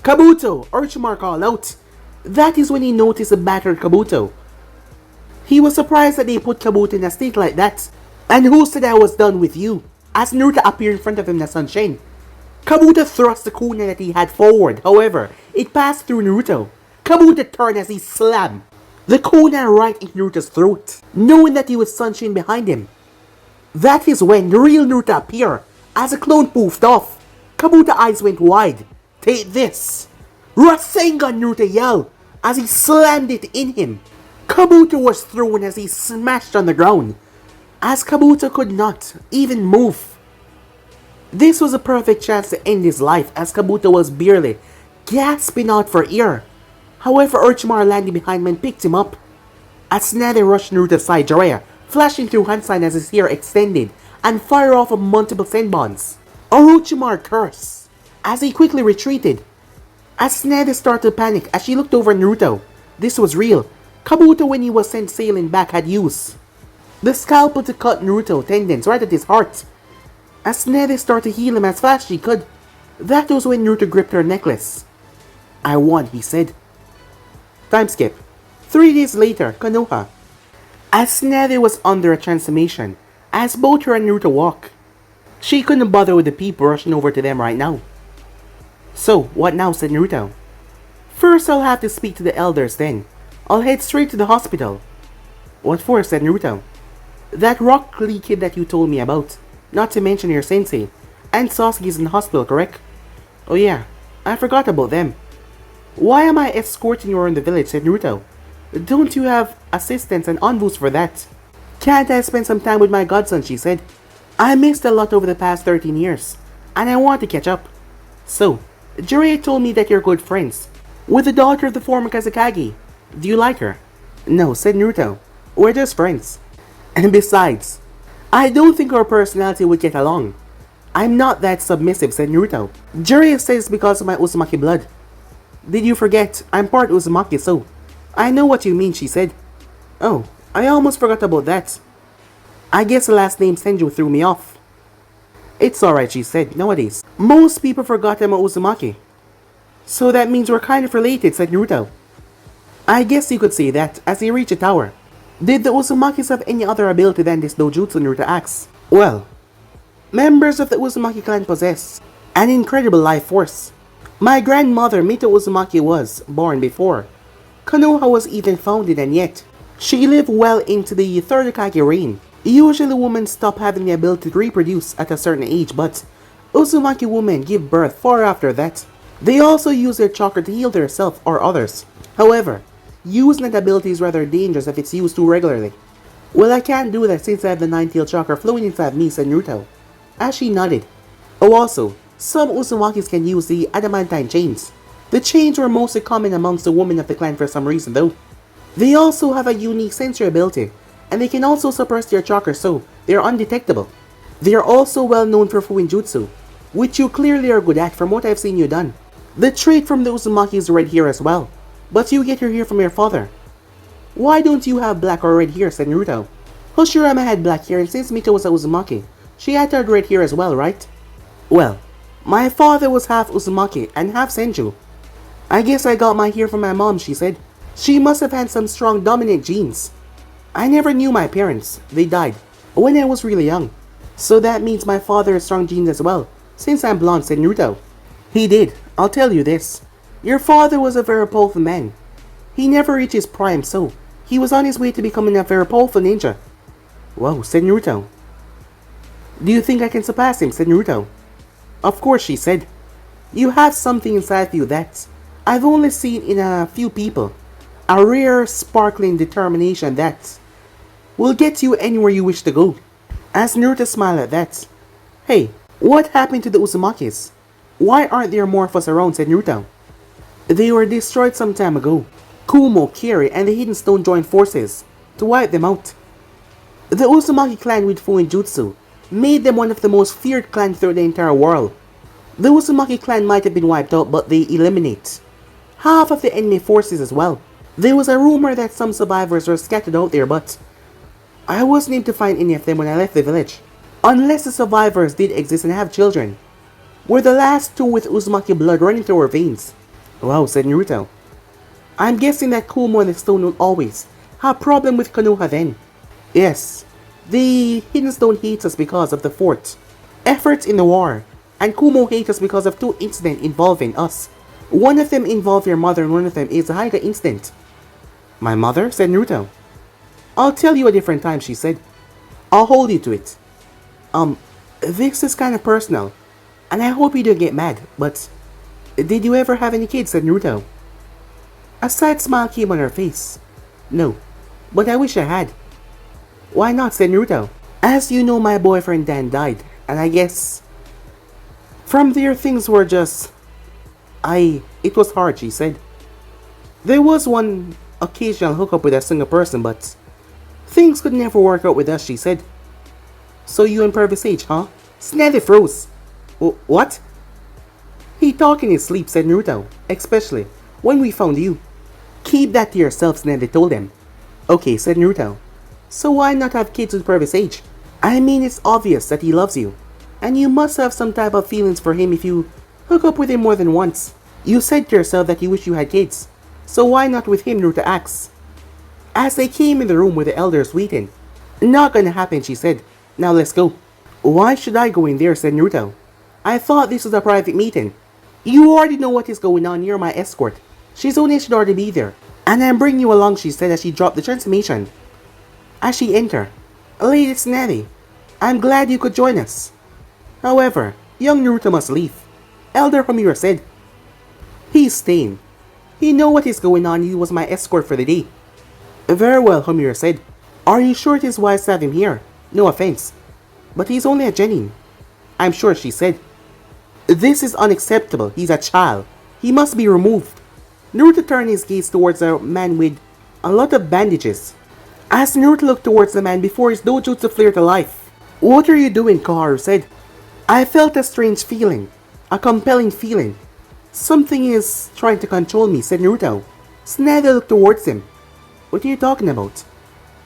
Kabuto, Orochimaru called out. That is when he noticed the battered Kabuto. He was surprised that they put Kabuto in a state like that. And who said I was done with you? As Naruto appeared in front of him in the sunshine, Kabuto thrust the kunai that he had forward. However, it passed through Naruto. Kabuto turned as he slammed the kunai right in Naruto's throat, knowing that he was sunshine behind him. That is when the real Naruto appeared. As the clone poofed off, Kabuto's eyes went wide. Take this! Rasengan, Naruto yelled as he slammed it in him. Kabuto was thrown as he smashed on the ground, as Kabuto could not even move. This was a perfect chance to end his life as Kabuto was barely gasping out for air. However, Orochimaru landed behind him and picked him up. As Tsunade rushed Naruto's side, Jiraiya, flashing through hand sign as his hair extended, and fired off of multiple senbons. Orochimaru cursed as he quickly retreated. As Tsunade started to panic as she looked over Naruto. This was real. Kabuto, when he was sent sailing back, had used the scalpel to cut Naruto tendons right at his heart. As Tsunade started to heal him as fast as she could, that was when Naruto gripped her necklace. "I won," he said. Time skip. 3 days later, Konoha. As Tsunade was under a transformation, as both her and Naruto walk, she couldn't bother with the people rushing over to them right now. "So, what now?" said Naruto. "First, I'll have to speak to the elders then. I'll head straight to the hospital." "What for?" said Naruto. "That Rock Lee kid that you told me about, not to mention your sensei, and Sasuke's in the hospital, correct?" "Oh yeah, I forgot about them." "Why am I escorting you around the village?" said Naruto. "Don't you have assistants and envoys for that?" "Can't I spend some time with my godson?" she said. "I missed a lot over the past 13 years, and I want to catch up." "So, Jiraiya told me that you're good friends with the daughter of the former Kazekage. Do you like her?" "No," said Naruto. "We're just friends. And besides, I don't think our personality would get along." "I'm not that submissive," said Naruto. "Jiraiya says because of my Uzumaki blood." "Did you forget? I'm part Uzumaki, so..." "I know what you mean," she said. "Oh, I almost forgot about that. I guess the last name Senju threw me off." "It's alright," she said. "Nowadays, most people forgot I'm a Uzumaki." "So that means we're kind of related," said Naruto. "I guess you could say that," as he reached the tower. "Did the Uzumakis have any other ability than this dojutsu?" Naruto asked. "Well, members of the Uzumaki clan possess an incredible life force. My grandmother, Mito Uzumaki, was born before Konoha was even founded, and yet she lived well into the third Hokage reign. Usually women stop having the ability to reproduce at a certain age, but Uzumaki women give birth far after that. They also use their chakra to heal themselves or others. However, using that ability is rather dangerous if it's used too regularly." "Well, I can't do that since I have the nine-tailed chakra flowing inside me," said Naruto, as she nodded. "Oh, also, some Uzumakis can use the adamantine chains. The chains were mostly common amongst the women of the clan for some reason though. They also have a unique sensory ability, and they can also suppress their chakra so they are undetectable. They are also well known for Fuinjutsu, which you clearly are good at from what I've seen you done. The trait from the Uzumaki is red hair as well, but you get your hair from your father." "Why don't you have black or red hair?" said Naruto. "Hoshirama had black hair, and since Mito was a Uzumaki, she had to have red hair as well, right?" "Well, my father was half Uzumaki and half Senju. I guess I got my hair from my mom," she said. "She must have had some strong dominant genes. I never knew my parents. They died when I was really young. So that means my father has strong genes as well, since I'm blonde," said Naruto. "He did. I'll tell you this. Your father was a very powerful man. He never reached his prime, so he was on his way to becoming a very powerful ninja." "Whoa," said Naruto. "Do you think I can surpass him?" said Naruto. "Of course," she said. "You have something inside of you that I've only seen in a few people. A rare, sparkling determination that will get you anywhere you wish to go." As Naruto smiled at that. "Hey, what happened to the Uzumakis? Why aren't there more of us around?" said Naruto. "They were destroyed some time ago. Kumo, Kiri, and the Hidden Stone joined forces to wipe them out. The Uzumaki clan with Fuinjutsu made them one of the most feared clans throughout the entire world. The Uzumaki clan might have been wiped out, but they eliminate half of the enemy forces as well. There was a rumor that some survivors were scattered out there, but I wasn't able to find any of them when I left the village. Unless the survivors did exist and have children. We're the last two with Uzumaki blood running through our veins." "Wow," said Naruto. "I'm guessing that Kumo and the Stone will always have a problem with Konoha then." "Yes, the Hidden Stone hates us because of the fort efforts in the war, and Kumo hates us because of two incidents involving us. One of them involved your mother, and one of them is a Haida incident." "My mother?" said Naruto. "I'll tell you a different time," she said. "I'll hold you to it. This is kind of personal, and I hope you don't get mad, but did you ever have any kids?" said Naruto. A sad smile came on her face. "No, but I wish I had." "Why not?" said Naruto. "As you know, my boyfriend Dan died, and I guess from there things were just... It was hard," she said. There was one occasional hookup with a single person, but things could never work out with us, she said. So you and Purvis Sage, huh? Snatty froze. What? He talked in his sleep, said Naruto, especially when we found you. Keep that to yourself, Snatty told him. Okay, said Naruto. So why not have kids with Purvis Sage? I mean, it's obvious that he loves you, and you must have some type of feelings for him if you hook up with him more than once. You said to yourself that you wish you had kids, so why not with him, Naruto asked. As they came in the room with the elders waiting. Not gonna happen, she said. Now let's go. Why should I go in there, said Naruto. I thought this was a private meeting. You already know what is going on, you're my escort. Shizune should already be there. And I'm bringing you along, she said as she dropped the transformation. As she entered, Lady Snatty, I'm glad you could join us. However, young Naruto must leave. Elder Homura said. He's staying. He know what is going on, he was my escort for the day. Very well, Homura said. Are you sure it is wise to have him here? No offense, but he's only a genin. I'm sure, she said. This is unacceptable, he's a child. He must be removed. Naruto turned his gaze towards a man with a lot of bandages. As Naruto looked towards the man before his dojutsu flared to life. What are you doing, Koharu said. I felt a strange feeling. A compelling feeling. Something is trying to control me, said Naruto. Snatty looked towards him. What are you talking about?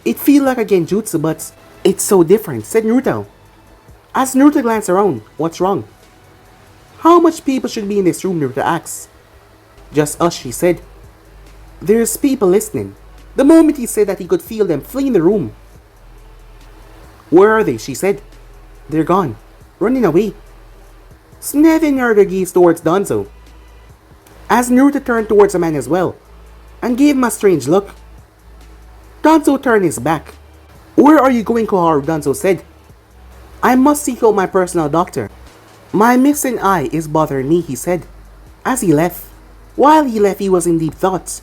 It feels like a genjutsu, but it's so different, said Naruto. As Naruto glanced around, what's wrong? How much people should be in this room, Naruto asked. Just us, she said. There's people listening. The moment he said that, he could feel them fleeing the room. Where are they, she said. They're gone. Running away. Snatty narrowed her gaze towards Danzo. As Naruto turned towards the man as well, and gave him a strange look. Danzo turned his back. Where are you going, Koharu? Danzo said. I must seek out my personal doctor. My missing eye is bothering me, he said. As he left. While he left, he was in deep thought.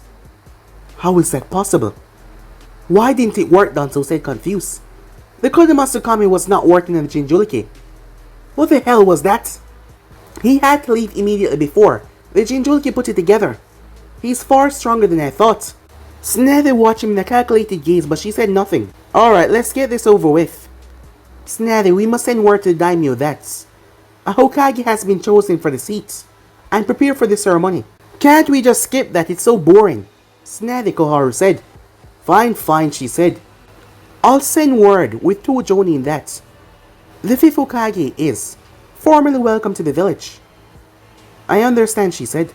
How is that possible? Why didn't it work? Danzo said, confused. The Konoha Tsukami was not working in the Jinchuriki. What the hell was that? He had to leave immediately before the Jinchuriki put it together. He's far stronger than I thought. Snatty watched him in a calculated gaze, but she said nothing. Alright, let's get this over with. Snatty, we must send word to the daimyo that a Hokage has been chosen for the seat, and prepare for the ceremony. Can't we just skip that? It's so boring. Snatty, Koharu said. Fine, fine, she said. I'll send word with 2 jonin that the 5th Hokage is formally welcome to the village. I understand, she said.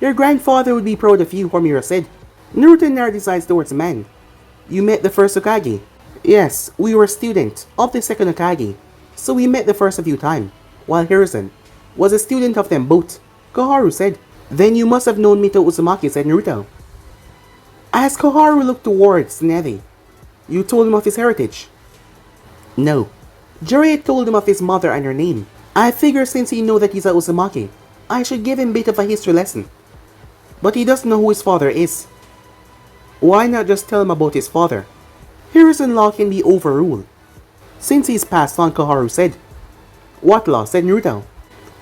Your grandfather would be proud of you, Homura said. Naruto narrowed his eyes towards the man. You met the 1st Hokage? Yes, we were students of the 2nd Hokage, so we met the first a few times, while Hiruzen was a student of them both, Koharu said. Then you must have known Mito Uzumaki, said Naruto. As Koharu looked towards Snatty, you told him of his heritage? No. Jiraiya told him of his mother and her name. I figure since he knows that he's a Uzumaki, I should give him a bit of a history lesson. But he doesn't know who his father is. Why not just tell him about his father? Hiruzen law can be overruled. Since he's passed on, Koharu said. What law? Said Naruto.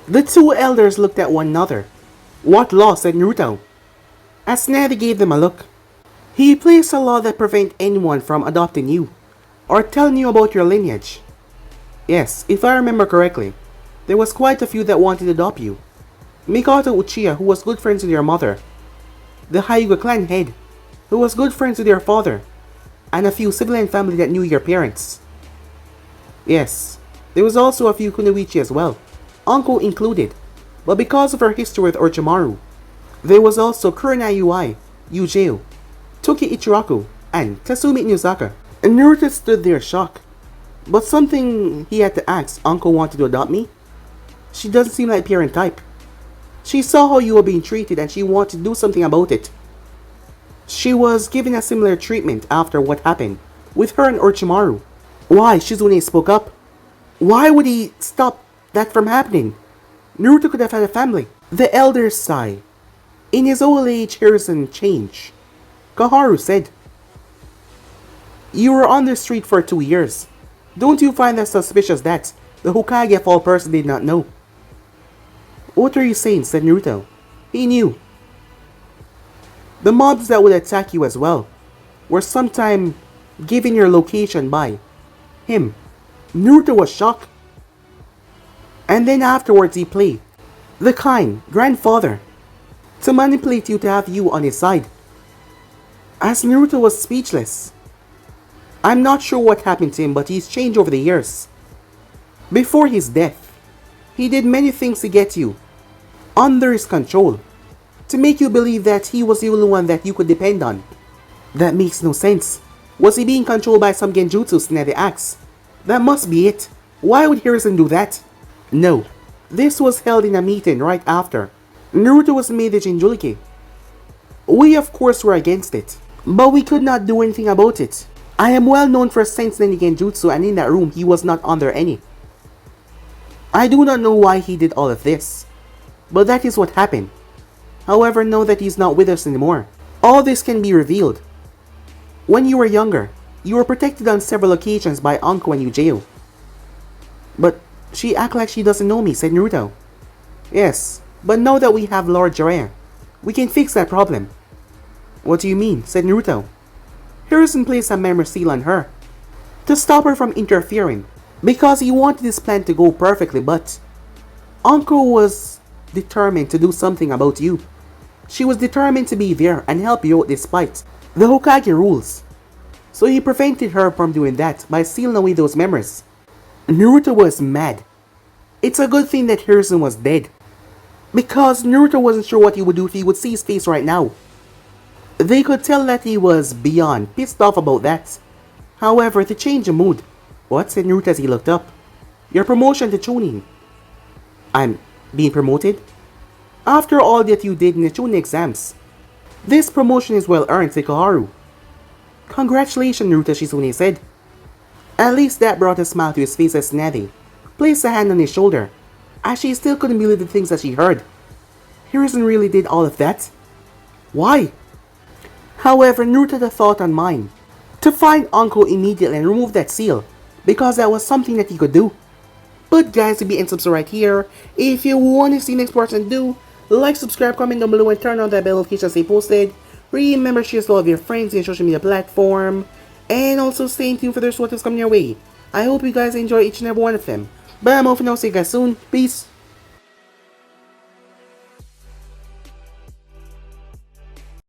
The 2 elders looked at one another. What law? Said Naruto. As Snatty gave them a look. He placed a law that prevents anyone from adopting you, or telling you about your lineage. Yes, if I remember correctly, there was quite a few that wanted to adopt you. Mikoto Uchiha, who was good friends with your mother. The Hyuga clan head, who was good friends with your father. And a few civilian family that knew your parents. Yes, there was also a few Kunoichi as well, uncle included, but because of her history with Orochimaru. There was also Kurenai Ui, Yujeo, Toki Ichiraku, and Kasumi Inuzaka. And Naruto stood there shocked. But something he had to ask, uncle wanted to adopt me? She doesn't seem like parent type. She saw how you were being treated and she wanted to do something about it. She was given a similar treatment after what happened with her and Orochimaru. Why? Shizune spoke up. Why would he stop that from happening? Naruto could have had a family. The elders sighed. In his old age, Hiruzen changed. Koharu said, You were on the street for 2 years. Don't you find that suspicious that the Hokage of all person did not know? What are you saying? Said Naruto. He knew. The mobs that would attack you as well were sometime given your location by him. Naruto was shocked. And then afterwards he played the kind grandfather to manipulate you to have you on his side. As Naruto was speechless. I'm not sure what happened to him, but he's changed over the years. Before his death, he did many things to get you under his control, to make you believe that he was the only one that you could depend on. That makes no sense. Was he being controlled by some genjutsu near the axe? That must be it. Why would Hiruzen do that? No, this was held in a meeting right after Naruto was made the Jinchuriki. We of course were against it, but we could not do anything about it. I am well known for sensing the genjutsu, and in that room he was not under any. I do not know why he did all of this, but that is what happened. However, know that he's not with us anymore. All this can be revealed. When you were younger, you were protected on several occasions by Anko when you jail. But she acts like she doesn't know me, said Naruto. Yes, but now that we have Lord Jiraiya, we can fix that problem. What do you mean, said Naruto. Hiruzen placed a memory seal on her to stop her from interfering, because he wanted this plan to go perfectly, but Anko was determined to do something about you. She was determined to be there and help you out despite the Hokage rules. So he prevented her from doing that by sealing away those memories. Naruto was mad. It's a good thing that Hiruzen was dead, because Naruto wasn't sure what he would do if he would see his face right now. They could tell that he was beyond pissed off about that. However, to change the mood, what, said Naruto as he looked up. Your promotion to chunin. I'm being promoted? After all that you did in the chunin exams, this promotion is well earned, said Koharu. Congratulations, Naruto, Shizune said. At least that brought a smile to his face as Navi placed a hand on his shoulder, as she still couldn't believe the things that she heard. Hiruzen really did all of that? Why? However, Naruto had a thought on mind to find Anko immediately and remove that seal, because that was something that he could do. But guys, to be and subscribe right here. If you want to see next person, do like, subscribe, comment down below, and turn on that bell notification stay posted. Remember, share to all of your friends in social media platform, and also stay tuned for their what is coming your way. I hope you guys enjoy each and every one of them. But I'm off now, see you guys soon. Peace.